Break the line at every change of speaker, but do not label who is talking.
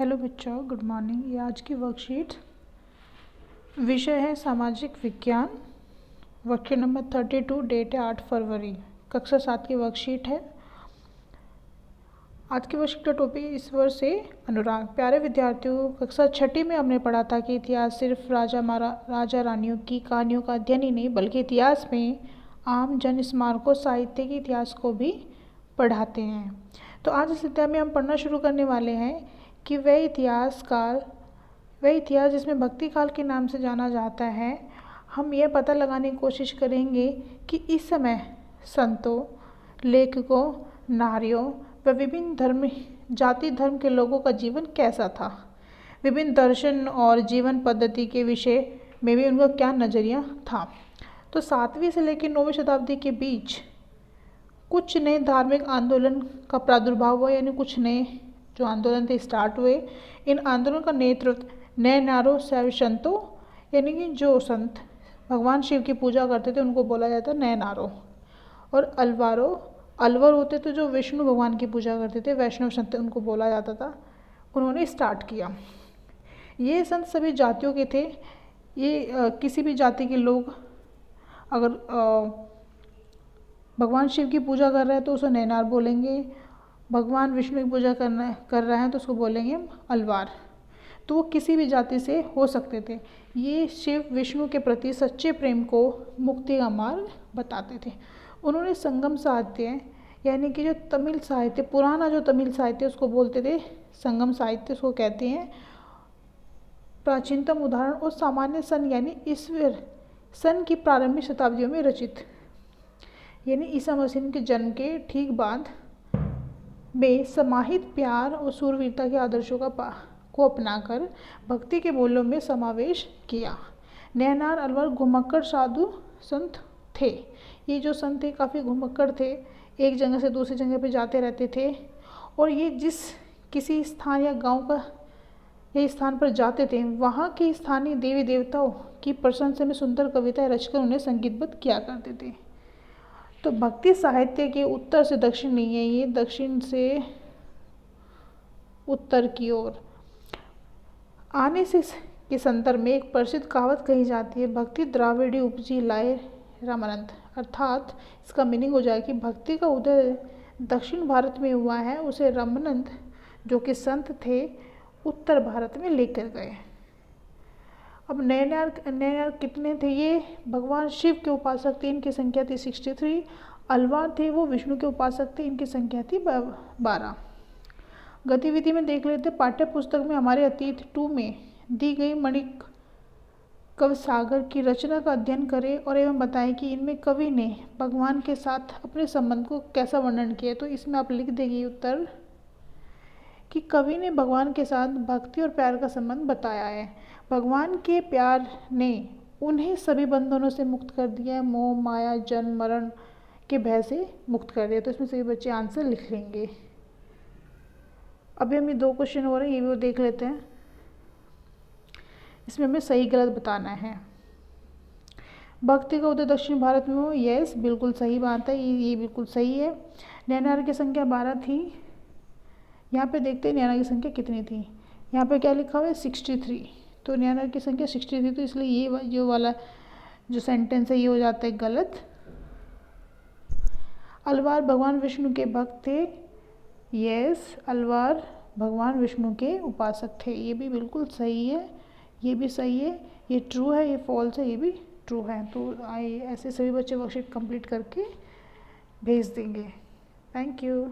Hello बच्चों, good morning. ये आज की वर्कशीट विषय है सामाजिक विज्ञान। वर्कशीट नंबर 32, डेट है 8 फरवरी। कक्षा 7 की वर्कशीट है। आज की वर्कशीट का टॉपिक इस वर्ष से अनुराग। प्यारे विद्यार्थियों, कक्षा 6 में हमने पढ़ा था कि इतिहास सिर्फ राजा रानियों की कहानियों का अध्ययन ही नहीं बल्कि इतिहास में आम जन स्मारकों, साहित्य के इतिहास को भी पढ़ाते हैं। तो आज इस अध्याय में हम पढ़ना शुरू करने वाले हैं कि वह इतिहास जिसमें भक्ति काल के नाम से जाना जाता है। हम यह पता लगाने की कोशिश करेंगे कि इस समय संतों, लेखकों, नारियों व विभिन्न जाति धर्म के लोगों का जीवन कैसा था। विभिन्न दर्शन और जीवन पद्धति के विषय में भी उनका क्या नज़रिया था। तो 7वीं से लेकर 9वीं शताब्दी के बीच कुछ नए धार्मिक आंदोलन का प्रादुर्भाव हुआ, यानी कुछ नए जो आंदोलन थे स्टार्ट हुए। इन आंदोलन का नेतृत्व नैनारों शैव संतों, यानी कि जो संत भगवान शिव की पूजा करते थे उनको बोला जाता नैनारों, और अलवर होते थे जो विष्णु भगवान की पूजा करते थे, वैष्णव संत उनको बोला जाता था। उन्होंने स्टार्ट किया। ये संत सभी जातियों के थे। ये किसी भी जाति के लोग अगर भगवान शिव की पूजा कर रहे हैं तो उसे नैनार बोलेंगे, भगवान विष्णु की पूजा कर रहे हैं तो उसको बोलेंगे अलवार। तो वो किसी भी जाति से हो सकते थे। ये शिव विष्णु के प्रति सच्चे प्रेम को मुक्ति का मार्ग बताते थे। उन्होंने संगम साहित्य, यानी कि जो तमिल साहित्य, पुराना जो तमिल साहित्य उसको बोलते थे संगम साहित्य, उसको कहते हैं। प्राचीनतम उदाहरण और सामान्य सन यानी ईश्वर सन की प्रारंभिक शताब्दियों में रचित, यानी ईसा मसीह के जन्म के ठीक बाद में समाहित प्यार और शूरवीरता के आदर्शों को अपनाकर भक्ति के मूल्यों में समावेश किया। नैनार अलवर घुमक्कड़ साधु संत थे। ये जो संत थे काफ़ी घुमक्कड़ थे, एक जगह से दूसरी जगह पे जाते रहते थे, और ये जिस किसी स्थान या गांव का ये स्थान पर जाते थे वहाँ के स्थानीय देवी देवताओं की प्रशंसा में सुंदर कविताएं रचकर उन्हें संगीतबद्ध किया करते थे। तो भक्ति साहित्य के उत्तर से दक्षिण नहीं है, ये दक्षिण से उत्तर की ओर आने से के संदर्भ में एक प्रसिद्ध कहावत कही जाती है, भक्ति द्राविड़ी उपजी लाए रामानंद। अर्थात इसका मीनिंग हो जाए कि भक्ति का उदय दक्षिण भारत में हुआ है, उसे रामानंद जो कि संत थे उत्तर भारत में लेकर गए। अब नैनार कितने थे? ये भगवान शिव के उपासक थे, इनकी संख्या थी 63। अलवार थे वो विष्णु के उपासक थे, इनकी संख्या थी 12। गतिविधि में देख लेते। पाठ्य पुस्तक में हमारे अतीत 2 में दी गई मणिक कवि सागर की रचना का अध्ययन करें और एवं बताएं कि इनमें कवि ने भगवान के साथ अपने संबंध को कैसा वर्णन किया। तो इसमें आप लिख देंगे उत्तर कि कवि ने भगवान के साथ भक्ति और प्यार का संबंध बताया है। भगवान के प्यार ने उन्हें सभी बंधनों से मुक्त कर दिया है, मोह माया जन्म मरण के भय से मुक्त कर दिया। तो इसमें सभी बच्चे आंसर लिख लेंगे। अभी हमें 2 क्वेश्चन हो रहे हैं, ये भी वो देख लेते हैं। इसमें हमें सही गलत बताना है। भक्ति का उदय दक्षिण भारत में हो, यस बिल्कुल सही बात है, ये बिल्कुल सही है। नैनार की संख्या 12 थी। यहाँ पे देखते हैं नैनार की संख्या कितनी थी। यहाँ पे क्या लिखा हुआ है 63। तो नैनार की संख्या 63 तो इसलिए ये जो वाला जो सेंटेंस है ये हो जाता है गलत। अलवार भगवान विष्णु के भक्त थे, यस अलवार भगवान विष्णु के उपासक थे, ये भी बिल्कुल सही है, ये भी सही है। ये ट्रू है, ये फॉल्स है, ये भी ट्रू है। तो ऐसे सभी बच्चे वर्कशीट कंप्लीट करके भेज देंगे। Thank you.